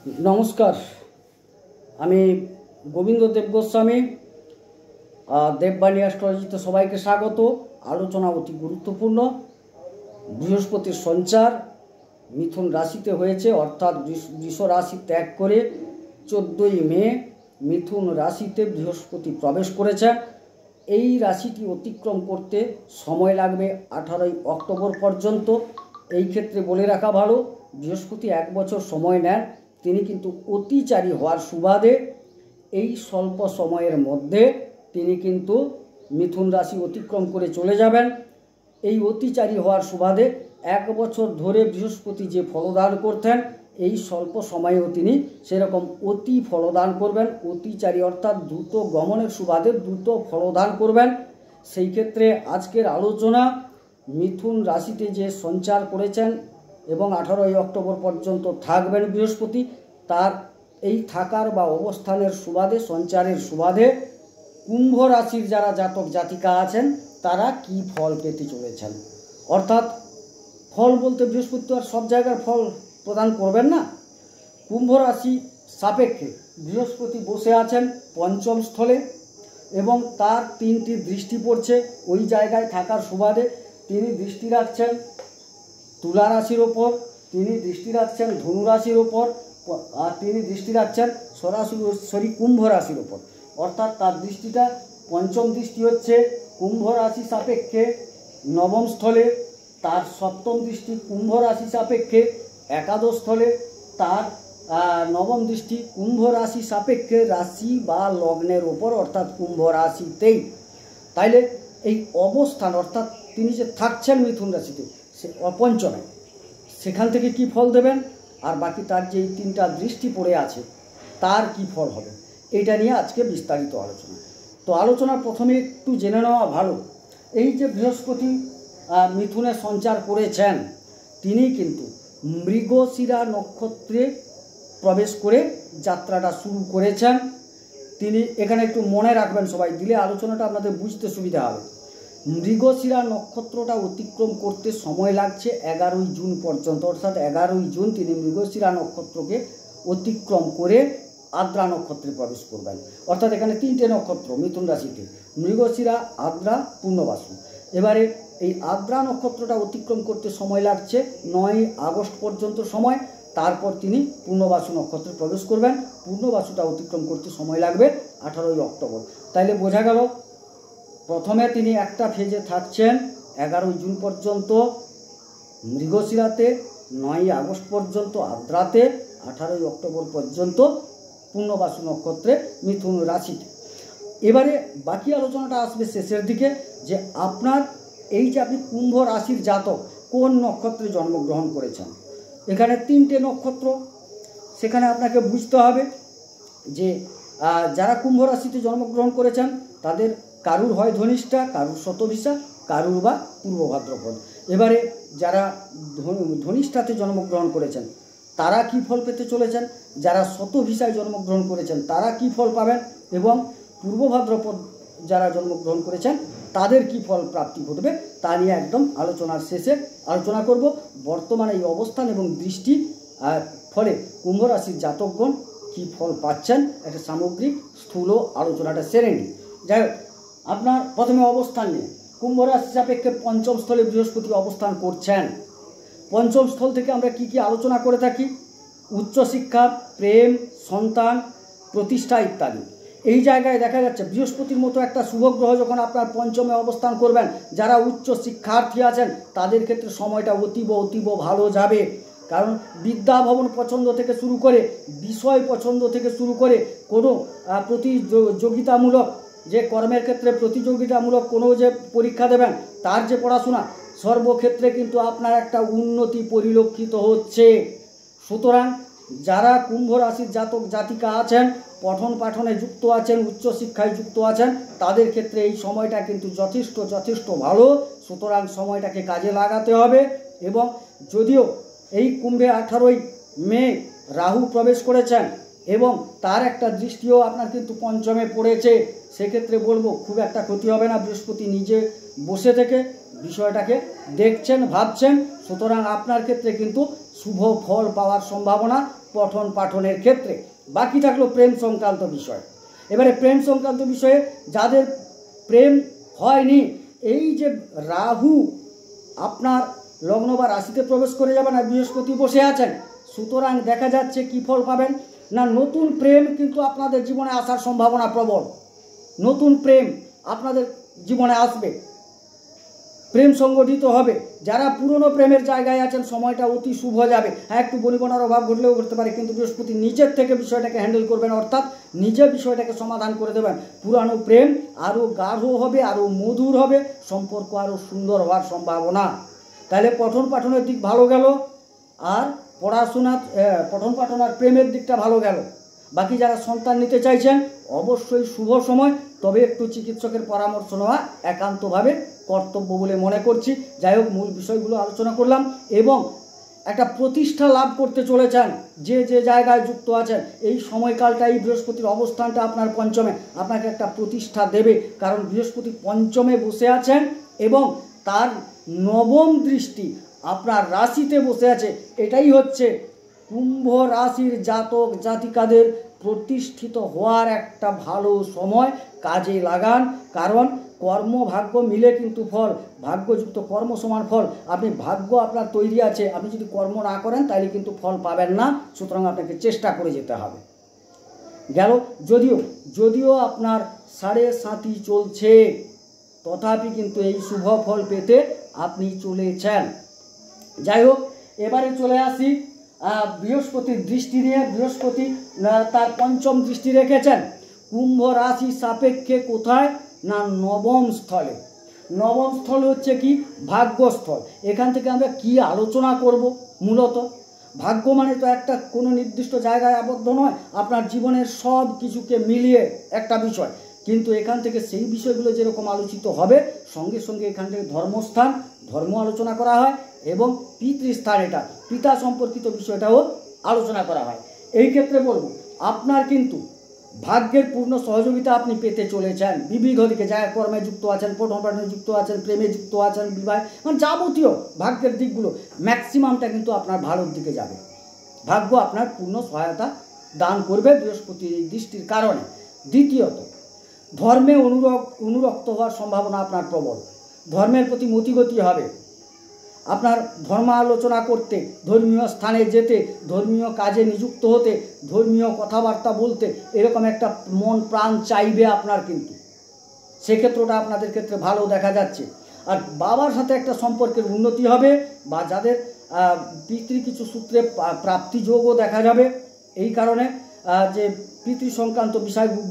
नमस्कार आमी गोविंद देव गोस्वामी देवबाणी एस्ट्रोलॉजीते सबाइके स्वागत। आलोचना अति गुरुत्वपूर्ण। बृहस्पतिर संचार मिथुन राशिते होयेछे अर्थात वृष राशि त्याग करे 14 मे मिथुन राशिते बृहस्पति प्रवेश करेछेन। এই রাশিটি অতিক্রম করতে সময় লাগবে 18 অক্টোবর পর্যন্ত। এই ক্ষেত্রে বলে রাখা ভালো, বৃহস্পতি 1 বছর সময় নেন। তিনি কিন্তু অতিচারী হওয়ার সুবাদে এই স্বল্প সময়ের মধ্যে তিনি কিন্তু মিথুন রাশি অতিক্রম করে চলে যাবেন। এই অতিচারী হওয়ার সুবাদে 1 বছর ধরে বৃহস্পতি যে ফলদান করতেন এই স্বল্প সময়েও তিনি সেরকম অতি ফলদান করবেন। অতিচারী অর্থাৎ দ্রুত গমনের সুবাদে দ্রুত ফলদান করবেন। সেই ক্ষেত্রে আজকের আলোচনা মিথুন রাশিতে যে সঞ্চার করেছেন এবং 18 অক্টোবর পর্যন্ত থাকবেন বৃহস্পতি, তার এই থাকার বা অবস্থানের সুবাদে সঞ্চারের সুবাদে কুম্ভ রাশির যারা জাতক জাতিকা আছেন তারা কি ফল পেতে চলেছেন। অর্থাৎ ফল বলতে বৃহস্পতি তো আর সব জায়গার ফল প্রদান করবেন না। কুম্ভ রাশি সাপেক্ষে বৃহস্পতি বসে আছেন পঞ্চম স্থলে এবং তার 3টি দৃষ্টি পড়ছে ওই জায়গায় থাকার সুবাদে। তিনি দৃষ্টি রাখছেন তুলা রাশির ওপর, তিনি দৃষ্টি রাখছেন ধনু রাশির ওপর, আর তিনি দৃষ্টি রাখছেন সরাসরি কুম্ভ রাশির ওপর। অর্থাৎ তার দৃষ্টিটা পঞ্চম দৃষ্টি হচ্ছে কুম্ভ রাশি সাপেক্ষে নবম স্থলে, তার সপ্তম দৃষ্টি কুম্ভ রাশি সাপেক্ষে একাদশ স্থলে, তার নবম দৃষ্টি কুম্ভ রাশি সাপেক্ষে রাশি বা লগ্নের ওপর অর্থাৎ কুম্ভ রাশিতেই। তাইলে এই অবস্থান অর্থাৎ তিনি যে থাকছেন মিথুন রাশিতে সে অপঞ্চমে, সেখান থেকে কি ফল দেবেন আর বাকি তার যে 3টা দৃষ্টি পড়ে আছে তার কি ফল হবে এইটা নিয়ে আজকে বিস্তারিত আলোচনা। তো আলোচনার প্রথমে একটু জেনে নেওয়া ভালো, এই যে বৃহস্পতি মিথুনে সঞ্চার করেছেন তিনি কিন্তু মৃগশিরা নক্ষত্রে প্রবেশ করে যাত্রাটা শুরু করেছেন। তিনি এখানে একটু মনে রাখবেন সবাই, দিলে আলোচনাটা আপনাদের বুঝতে সুবিধা হবে। মৃগশিরা নক্ষত্রটা অতিক্রম করতে সময় লাগছে 11 জুন পর্যন্ত, অর্থাৎ 11 জুন তিনি মৃগশিরা নক্ষত্রকে অতিক্রম করে আদ্রা নক্ষত্রে প্রবেশ করবেন। অর্থাৎ এখানে 3টে নক্ষত্র মিথুন রাশিতে, মৃগশিরা, আদ্রা, পূর্ণবাসু। এবারে এই আদ্রা নক্ষত্রটা অতিক্রম করতে সময় লাগছে 9 আগস্ট পর্যন্ত সময়। তারপর তিনি পূর্ণবাসু নক্ষত্রে প্রবেশ করবেন। পূর্ণবাসুটা অতিক্রম করতে সময় লাগবে 18 অক্টোবর। তাইলে বোঝা গেল প্রথমে তিনি একটা ফেজে থাকছেন 11 জুন পর্যন্ত মৃগশিরাতে, 9 আগস্ট পর্যন্ত আদ্রাতে, 18 অক্টোবর পর্যন্ত পূর্ণবাসু নক্ষত্রে মিথুন রাশিতে। এবারে বাকি আলোচনাটা আসবে শেষের দিকে, যে আপনার এই যে আপনি কুম্ভ রাশির জাতক কোন নক্ষত্রে জন্মগ্রহণ করেছেন। এখানে 3টে নক্ষত্র, সেখানে আপনাকে বুঝতে হবে যে যারা কুম্ভ রাশিতে জন্মগ্রহণ করেছেন তাদের কারুর হয় ধনিষ্ঠা, কারুর শতভিষা, কারুর বা পূর্ব ভাদ্রপদ। এবারে যারা ধনিষ্ঠাতে জন্মগ্রহণ করেছেন তারা কি ফল পেতে চলেছেন, যারা শতভিষায় জন্মগ্রহণ করেছেন তারা কি ফল পাবেন, এবং পূর্ব ভাদ্রপদ যারা জন্মগ্রহণ করেছেন তাদের কি ফল প্রাপ্তি ঘটবে তা নিয়ে একদম আলোচনার শেষে আলোচনা করব। বর্তমানে এই অবস্থান এবং দৃষ্টি ফলে কুম্ভ রাশির জাতকগণ কি ফল পাচ্ছেন একটা সামগ্রিক স্থূল আলোচনাটা সেরে নিই। যাই হোক, আপনার প্রথমে অবস্থান নিয়ে কুম্ভ রাশি সাপেক্ষে পঞ্চম স্থলে বৃহস্পতি অবস্থান করছেন। পঞ্চম স্থল থেকে আমরা কি কি আলোচনা করে থাকি, উচ্চশিক্ষা, প্রেম, সন্তান, প্রতিষ্ঠা ইত্যাদি। এই জায়গায় দেখা যাচ্ছে বৃহস্পতির মতো একটা শুভগ্রহ যখন আপনার পঞ্চমে অবস্থান করবেন, যারা উচ্চ শিক্ষার্থী আছেন তাদের ক্ষেত্রে সময়টা অতীব ভালো যাবে। কারণ বিদ্যা ভবন পছন্দ থেকে শুরু করে, বিষয় পছন্দ থেকে শুরু করে, কোনো প্রতিযোগিতামূলক যে কর্মের ক্ষেত্রে প্রতিযোগিতামূলক কোনো যে পরীক্ষা দেবেন তার যে পড়াশোনা, সর্বক্ষেত্রে কিন্তু আপনার একটা উন্নতি পরিলক্ষিত হচ্ছে। সুতরাং যারা কুম্ভ রাশির জাতক জাতিকা আছেন, পঠন পাঠনে যুক্ত আছেন, উচ্চশিক্ষায় যুক্ত আছেন, তাদের ক্ষেত্রে এই সময়টা কিন্তু যথেষ্ট ভালো। সুতরাং সময়টাকে কাজে লাগাতে হবে। এবং যদিও এই কুম্ভে 18 মে রাহু প্রবেশ করেছেন এবং তার একটা দৃষ্টিও আপনার কিন্তু পঞ্চমে পড়েছে, সেক্ষেত্রে বলবো খুব একটা ক্ষতি হবে না। বৃহস্পতি নিজে বসে থেকে বিষয়টাকে দেখছেন, ভাবছেন। সুতরাং আপনার ক্ষেত্রে কিন্তু শুভ ফল পাওয়ার সম্ভাবনা পঠন পাঠনের ক্ষেত্রে। বাকি থাকলো প্রেম সংক্রান্ত বিষয়। এবারে প্রেম সংক্রান্ত বিষয়ে যাদের প্রেম হয়নি, এই যে রাহু আপনার লগ্ন বা রাশিতে প্রবেশ করে যাবেন আর বৃহস্পতি বসে আছেন, সুতরাং দেখা যাচ্ছে কি ফল পাবেন না, নতুন প্রেম কিন্তু আপনাদের জীবনে আসার সম্ভাবনা প্রবল। নতুন প্রেম আপনাদের জীবনে আসবে, প্রেম সংগঠিত হবে। যারা পুরনো প্রেমের জায়গায় আছেন সময়টা অতি শুভ যাবে। হ্যাঁ, একটু বনিবনার অভাব ঘটলেও ঘটতে পারে, কিন্তু বৃহস্পতি নিজের থেকে বিষয়টাকে হ্যান্ডেল করবেন, অর্থাৎ নিজে বিষয়টাকে সমাধান করে দেবেন। পুরানো প্রেম আরও গাঢ় হবে, আরও মধুর হবে, সম্পর্ক আরও সুন্দর হওয়ার সম্ভাবনা। তাহলে পঠন পাঠনের দিক ভালো গেল, আর পড়াশোনা পঠন পাঠন আর প্রেমের দিকটা ভালো গেল। বাকি যারা সন্তান নিতে চাইছেন অবশ্যই শুভ সময়, তবে একটু চিকিৎসকের পরামর্শ নেওয়া একান্তভাবে কর্তব্য বলে মনে করছি। যাই হোক, মূল বিষয়গুলো আলোচনা করলাম। এবং একটা প্রতিষ্ঠা লাভ করতে চলেছেন যে যে জায়গায় যুক্ত আছেন, এই সময়কালটা, এই বৃহস্পতির অবস্থানটা আপনার পঞ্চমে আপনাকে একটা প্রতিষ্ঠা দেবে। কারণ বৃহস্পতি পঞ্চমে বসে আছেন এবং তার নবম দৃষ্টি আপনার রাশিতে বসে আছে। এটাই হচ্ছে কুম্ভ রাশির জাতক জাতিকাদের প্রতিষ্ঠিত হওয়ার একটা ভালো সময়, কাজে লাগান। কারণ কর্ম ভাগ্য মিলে কিন্তু ফল, ভাগ্যযুক্ত কর্ম সমান ফল। আপনি ভাগ্য আপনার তৈরি আছে, আপনি যদি কর্ম না করেন তাহলে কিন্তু ফল পাবেন না। সুতরাং আপনাকে চেষ্টা করে যেতে হবে। গেল, যদিও আপনার 7.5 চলছে, তথাপি কিন্তু এই শুভ ফল পেতে আপনি চলেছেন। যাই হোক, এবারে চলে আসি বৃহস্পতির দৃষ্টি নিয়ে। বৃহস্পতি তার পঞ্চম দৃষ্টি রেখেছেন কুম্ভ রাশি সাপেক্ষে কোথায় না নবম স্থলে। নবম স্থল হচ্ছে কি ভাগ্যস্থল। এখান থেকে আমরা কি আলোচনা করব, মূলত ভাগ্য মানে তো একটা কোনো নির্দিষ্ট জায়গায় আবদ্ধ নয়, আপনার জীবনের সব কিছুকে মিলিয়ে একটা বিষয়। কিন্তু এখান থেকে সেই বিষয়গুলো যেরকম আলোচিত হবে, সঙ্গে সঙ্গে এখান থেকে ধর্মস্থান, ধর্ম আলোচনা করা হয় এবং পিতৃস্থান, এটা পিতা সম্পর্কিত বিষয়টাও আলোচনা করা হয়। এই ক্ষেত্রে বলবো, আপনার কিন্তু ভাগ্যের পূর্ণ সহযোগিতা আপনি পেতে চলেছেন বিবিধ দিকে। যারা কর্মে যুক্ত আছেন, পঠন পাঠনে যুক্ত আছেন, প্রেমে যুক্ত আছেন, বিবাহে, মানে যাবতীয় ভাগ্যের দিকগুলো ম্যাক্সিমামটা কিন্তু আপনার ভালোর দিকে যাবে। ভাগ্য আপনার পূর্ণ সহায়তা দান করবে বৃহস্পতির এই দৃষ্টির কারণে। দ্বিতীয়ত, ধর্মে অনুরক্ত হওয়ার সম্ভাবনা আপনার প্রবল। ধর্মের প্রতি মতিগতি হবে, আপনার ধর্ম আলোচনা করতে, ধর্মীয় স্থানে যেতে, ধর্মীয় কাজে নিযুক্ত হতে, ধর্মীয় কথাবার্তা বলতে, এরকম একটা মন প্রাণ চাইবে আপনার। কিন্তু সেক্ষেত্রটা আপনাদের ক্ষেত্রে ভালো দেখা যাচ্ছে। আর বাবার সাথে একটা সম্পর্কের উন্নতি হবে, বা যাদের পিতৃ কিছু সূত্রে প্রাপ্তি যোগও দেখা যাবে। এই কারণে যে পিতৃ সংক্রান্ত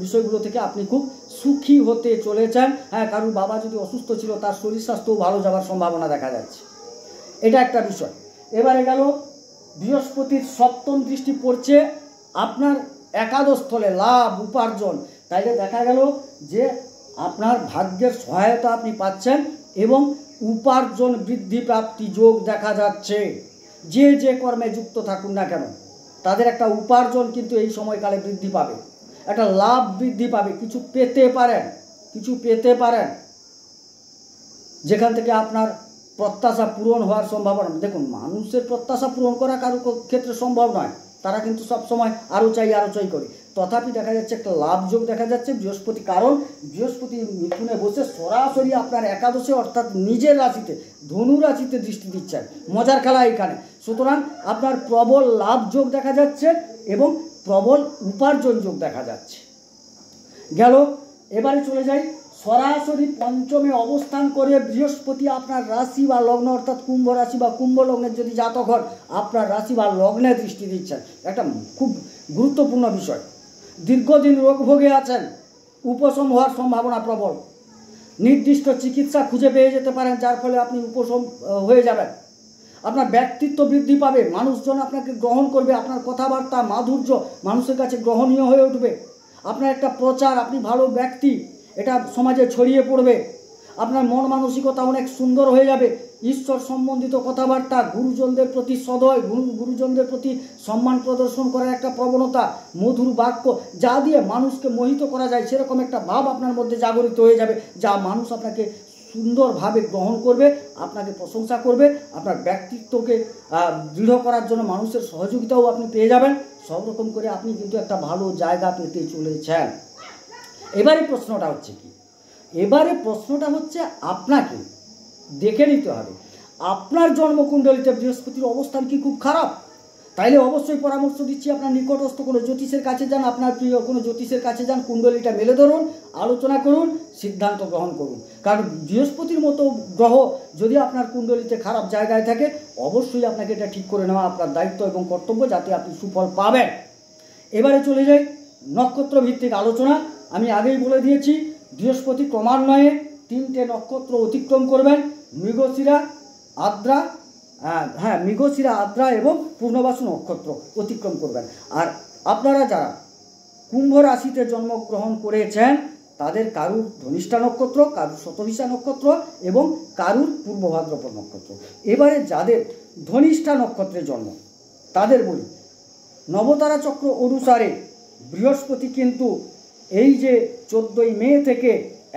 বিষয়গুলো থেকে আপনি খুব সুখী হতে চলেছেন। হ্যাঁ, কারণ বাবা যদি অসুস্থ ছিল, তার শরীর স্বাস্থ্যও ভালো যাওয়ার সম্ভাবনা দেখা যাচ্ছে। এটা একটা বিষয়। এবারে গেল, বৃহস্পতির সপ্তম দৃষ্টি পড়ছে আপনার একাদশ স্থলে, লাভ উপার্জন। তাইলে দেখা গেল যে আপনার ভাগ্যের সহায়তা আপনি পাচ্ছেন এবং উপার্জন বৃদ্ধি প্রাপ্তি যোগ দেখা যাচ্ছে। যে যে কর্মে যুক্ত থাকুন না কেন, তাদের একটা উপার্জন কিন্তু এই সময়কালে বৃদ্ধি পাবে, একটা লাভ বৃদ্ধি পাবে, কিছু পেতে পারেন যেখান থেকে আপনার প্রত্যাশা পূরণ হওয়ার সম্ভাবনা। দেখুন, মানুষের প্রত্যাশা পূরণ করা কারো ক্ষেত্রে সম্ভব নয়, তারা কিন্তু সবসময় আরও চাই করে। তথাপি দেখা যাচ্ছে একটা লাভ যোগ দেখা যাচ্ছে বৃহস্পতি, কারণ বৃহস্পতি মিথুনে বসে সরাসরি আপনার একাদশে অর্থাৎ নিজের রাশিতে, ধনু রাশিতে দৃষ্টি দিচ্ছেন। মজার খেলা এখানে। সুতরাং আপনার প্রবল লাভ যোগ দেখা যাচ্ছে এবং প্রবল উপার্জন যোগ দেখা যাচ্ছে। গেল, এবারে চলে যাই, সরাসরি পঞ্চমে অবস্থান করে বৃহস্পতি আপনার রাশি বা লগ্ন, অর্থাৎ কুম্ভ রাশি বা কুম্ভ লগ্নের যদি জাতক হন, আপনার রাশি বা লগ্নে দৃষ্টি দিচ্ছেন। একটা খুব গুরুত্বপূর্ণ বিষয়। দীর্ঘদিন রোগ ভোগে আছেন, উপশম হওয়ার সম্ভাবনা প্রবল। নির্দিষ্ট চিকিৎসা খুঁজে পেয়ে যেতে পারেন, যার ফলে আপনি উপশম হয়ে যাবেন। আপনার ব্যক্তিত্ব বৃদ্ধি পাবে, মানুষজন আপনাকে গ্রহণ করবে, আপনার কথাবার্তা মাধুর্য মানুষের কাছে গ্রহণীয় হয়ে উঠবে। আপনার একটা প্রচার, আপনি ভালো ব্যক্তি, এটা সমাজে ছড়িয়ে পড়বে। আপনার মন মানসিকতা অনেক সুন্দর হয়ে যাবে। ঈশ্বর সম্বন্ধিত কথাবার্তা, গুরুজনদের প্রতি সদয়, গুরুজনদের প্রতি সম্মান প্রদর্শন করার একটা প্রবণতা, মধুর বাক্য, যা দিয়ে মানুষকে মোহিত করা যায়, সেরকম একটা ভাব আপনার মধ্যে জাগরিত হয়ে যাবে, যা মানুষ আপনাকে সুন্দরভাবে গ্রহণ করবে, আপনাকে প্রশংসা করবে, আপনার ব্যক্তিত্বকে দৃঢ় করার জন্য মানুষের সহযোগিতাও আপনি পেয়ে যাবেন। সব রকম করে আপনি কিন্তু একটা ভালো জায়গা পেতে চলেছেন। এবারে প্রশ্নটা হচ্ছে কি, এবারে প্রশ্নটা হচ্ছে আপনাকে দেখে নিতে হবে আপনার জন্মকুণ্ডলিতে বৃহস্পতির অবস্থান কি খুব খারাপ। তাইলে অবশ্যই পরামর্শ দিচ্ছি আপনার নিকটস্থ কোনো জ্যোতিষের কাছে যান, আপনার প্রিয় কোনো জ্যোতিষের কাছে যান, কুণ্ডলিটা মেলে ধরুন, আলোচনা করুন, সিদ্ধান্ত গ্রহণ করুন। কারণ বৃহস্পতির মতো গ্রহ যদি আপনার কুণ্ডলিতে খারাপ জায়গায় থাকে, অবশ্যই আপনাকে এটা ঠিক করে নেওয়া আপনার দায়িত্ব এবং কর্তব্য, যাতে আপনি সুফল পাবেন। এবারে চলে যাই নক্ষত্র ভিত্তিক আলোচনা। আমি আগেই বলে দিয়েছি বৃহস্পতি ক্রমান্বয়ে 3টে নক্ষত্র অতিক্রম করবেন, মৃগশিরা, আদ্রা, মৃগশিরা, আদ্রা এবং পূর্ণবাসু নক্ষত্র অতিক্রম করবেন। আর আপনারা যারা কুম্ভ রাশিতে জন্মগ্রহণ করেছেন তাদের কারুর ধনিষ্ঠা নক্ষত্র, কারুর শতভিষা নক্ষত্র এবং কারুর পূর্ব ভাদ্রপদ নক্ষত্র। এবারে যাদের ধনিষ্ঠা নক্ষত্রে জন্ম তাদের বলি, নবতারা চক্র অনুসারে বৃহস্পতি কিন্তু এই যে 14ই মে থেকে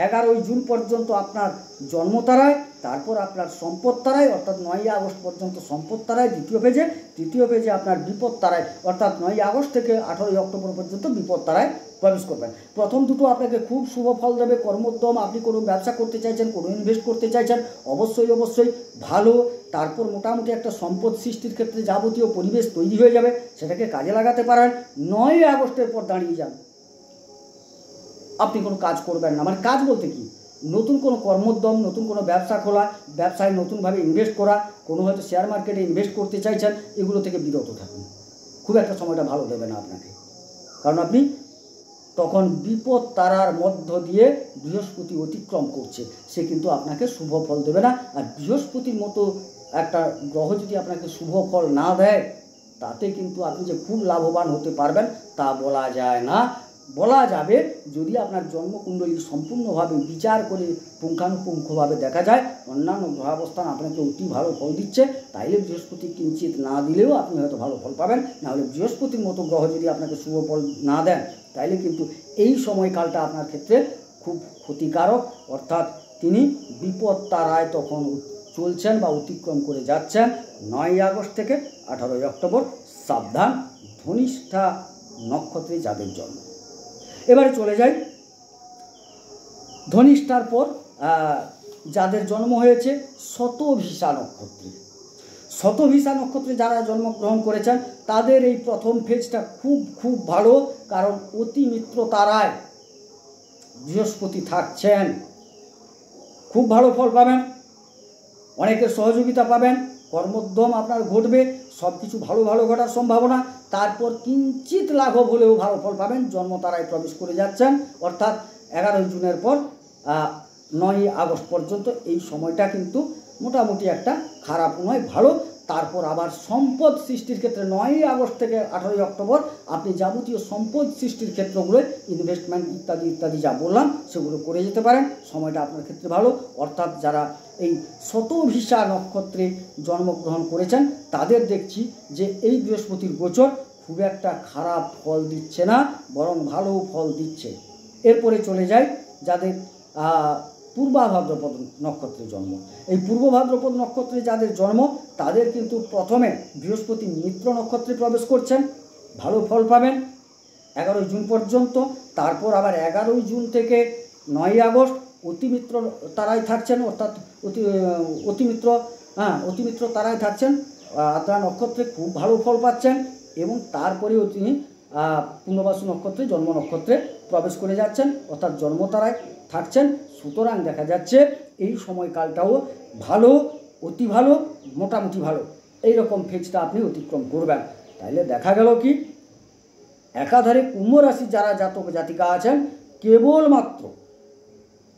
11ই জুন পর্যন্ত আপনার জন্মতারায়, তারপর আপনার সম্পদ তারায় অর্থাৎ 9ই আগস্ট পর্যন্ত সম্পদ তারায় তৃতীয় পেজে আপনার বিপদ তারায় অর্থাৎ 9ই আগস্ট থেকে 18ই অক্টোবর পর্যন্ত বিপদ তারায় প্রবেশ করবেন। প্রথম দুটো আপনাকে খুব শুভ ফল দেবে, কর্মোদ্যম, আপনি কোনো ব্যবসা করতে চাইছেন, কোনো ইনভেস্ট করতে চাইছেন, অবশ্যই ভালো। তারপর মোটামুটি একটা সম্পদ সৃষ্টির ক্ষেত্রে যাবতীয় পরিবেশ তৈরি হয়ে যাবে, সেটাকে কাজে লাগাতে পারেন। 9ই আগস্টের পর দাঁড়িয়ে যান, আপনি কোনো কাজ করবেন না। মানে কাজ বলতে কি, নতুন কোনো কর্মোদ্যম, নতুন কোনো ব্যবসা খোলা, ব্যবসায় নতুনভাবে ইনভেস্ট করা, কোনো হয়তো শেয়ার মার্কেটে ইনভেস্ট করতে চাইছেন, এগুলো থেকে বিরত থাকুন। খুব একটা সময়টা ভালো দেবে না আপনাকে, কারণ আপনি তখন বিপদ তারার মধ্য দিয়ে বৃহস্পতি অতিক্রম করছে, সে কিন্তু আপনাকে শুভ ফল দেবে না। আর বৃহস্পতির মতো একটা গ্রহ যদি আপনাকে শুভ ফল না দেয়, তাতে কিন্তু আপনি যে খুব লাভবান হতে পারবেন তা বলা যায় না। বলা যাবে যদি আপনার জন্মকুণ্ডলী সম্পূর্ণভাবে বিচার করে পুঙ্খানুপুঙ্খভাবে দেখা যায় অন্যান্য গ্রহাবস্থান আপনাকে অতি ভালো ফল দিচ্ছে, তাইলে বৃহস্পতি কিঞ্চিত না দিলেও আপনি হয়তো ভালো ফল পাবেন। নাহলে বৃহস্পতির মতো গ্রহ যদি আপনাকে শুভ ফল না দেন, তাইলে কিন্তু এই সময়কালটা আপনার ক্ষেত্রে খুব ক্ষতিকারক। অর্থাৎ তিনি বিপদ তারায় তখন চলছেন বা অতিক্রম করে যাচ্ছেন। 9ই আগস্ট থেকে 18ই অক্টোবর সাবধান ধনিষ্ঠা নক্ষত্রে যাদের জন্ম। এবারে চলে যাই ধনিষ্ঠার পর যাদের জন্ম হয়েছে শতভিষা নক্ষত্রে। শতভিষা নক্ষত্রে যারা জন্মগ্রহণ করেছেন তাদের এই প্রথম ফেজটা খুব ভালো, কারণ অতি মিত্র তারায় বৃহস্পতি থাকছেন, খুব ভালো ফল পাবেন, অনেকের সহযোগিতা পাবেন, কর্মোদ্যম আপনার ঘটবে, সব কিছু ভালো ঘটার সম্ভাবনা। তারপর কিঞ্চিত লাঘব হলেও ভালো ফল পাবেন, জন্মতারায় প্রবেশ করে যাচ্ছেন। অর্থাৎ 11ই জুনের পর 9ই আগস্ট পর্যন্ত এই সময়টা কিন্তু মোটামুটি একটা খারাপ নয়, ভালো। তারপর আবার সম্পদ সৃষ্টির ক্ষেত্রে 9ই আগস্ট থেকে 18ই অক্টোবর আপনি যাবতীয় সম্পদ সৃষ্টির ক্ষেত্রগুলো, ইনভেস্টমেন্ট ইত্যাদি যা বললাম সেগুলো করে যেতে পারেন, সময়টা আপনার ক্ষেত্রে ভালো। অর্থাৎ যারা এই শতভিষা নক্ষত্রে জন্মগ্রহণ করেছেন তাদের দেখছি যে এই বৃহস্পতির গোচর খুব একটা খারাপ ফল দিচ্ছে না, বরং ভালো ফল দিচ্ছে। এরপরে চলে যায় যাদের পূর্বা ভাদ্রপদ নক্ষত্রে জন্ম। এই পূর্ব ভাদ্রপদ নক্ষত্রে যাদের জন্ম তাদের কিন্তু প্রথমে বৃহস্পতি মিত্র নক্ষত্রে প্রবেশ করছেন, ভালো ফল পাবেন 11ই জুন পর্যন্ত। তারপর আবার 11ই জুন থেকে 9ই আগস্ট অতিমিত্র তারাই থাকছেন, অর্থাৎ অতিমিত্র তারাই থাকছেন, আদ্রা নক্ষত্রে খুব ভালো ফল পাচ্ছেন। এবং তারপরেও তিনি পূর্ণবাসু নক্ষত্রে, জন্ম নক্ষত্রে প্রবেশ করে যাচ্ছেন, অর্থাৎ জন্মতারায় থাকছেন। সুতরাং দেখা যাচ্ছে এই সময়কালটাও ভালো, অতি ভালো, মোটামুটি ভালো, এইরকম ফেজটা আপনি অতিক্রম করবেন। তাইলে দেখা গেল কি, একাধারে কুম্ভ রাশির যারা জাতক জাতিকা আছেন, কেবলমাত্র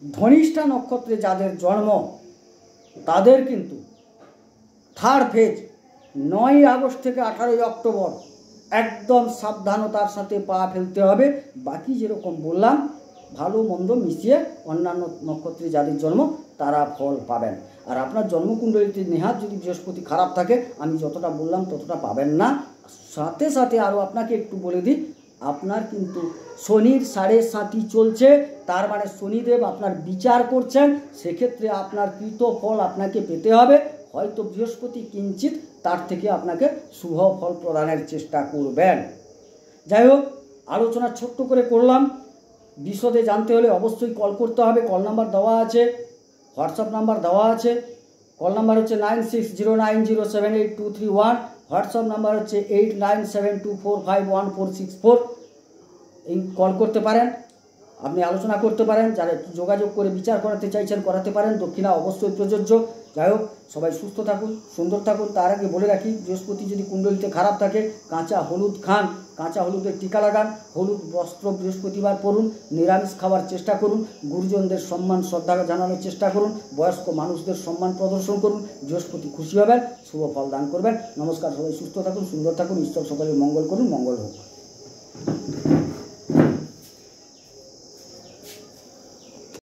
ধনিষ্ঠা নক্ষত্রে যাদের জন্ম তাদের কিন্তু থার্ড ফেজ 9ই আগস্ট থেকে 18ই অক্টোবর একদম সাবধানতার সাথে পা ফেলতে হবে। বাকি যেরকম বললাম ভালো মন্দ মিশিয়ে অন্যান্য নক্ষত্রে যাদের জন্ম তারা ফল পাবেন। আর আপনার জন্মকুণ্ডলিতে নেহাত যদি বৃহস্পতি খারাপ থাকে, আমি যতটা বললাম ততটা পাবেন না। সাথে সাথে আরও আপনাকে একটু বলে দিই, আপনার কিন্তু শনির 7.5 চলছে, তার মানে শনিদেব আপনার বিচার করছেন, সেক্ষেত্রে আপনার কৃত ফল আপনাকে পেতে হবে। হয়তো বৃহস্পতি কিঞ্চিত তার থেকে আপনাকে শুভ ফল প্রদানের চেষ্টা করবেন। যাই হোক, আলোচনা ছোট্ট করে করলাম। বিশদে জানতে হলে অবশ্যই কল করতে হবে। কল নাম্বার দেওয়া আছে, হোয়াটসঅ্যাপ নাম্বার দেওয়া আছে। কল নাম্বার হচ্ছে 9609078231, হোয়াটসঅ্যাপ নাম্বার হচ্ছে 8972451464। এই কল করতে পারেন, আপনি আলোচনা করতে পারেন। যারা যোগাযোগ করে বিচার করাতে চাইছেন করাতে পারেন, দক্ষিণা অবশ্যই প্রযোজ্য। যাই হোক, সবাই সুস্থ থাকুন, সুন্দর থাকুন। তার আগে বলে রাখি, বৃহস্পতি যদি কুণ্ডলিতে খারাপ থাকে, কাঁচা হলুদ খান, কাঁচা হলুদের টিকা লাগান, হলুদ বস্ত্র বৃহস্পতিবার পরুন, নিরামিষ খাওয়ার চেষ্টা করুন, গুরুজনদের সম্মান শ্রদ্ধা জানানোর চেষ্টা করুন, বয়স্ক মানুষদের সম্মান প্রদর্শন করুন। বৃহস্পতি খুশি হবেন, শুভ ফল দান করবেন। নমস্কার, সবাই সুস্থ থাকুন, সুন্দর থাকুন। ঈশ্বর সকলের মঙ্গল করুন, মঙ্গল হোক।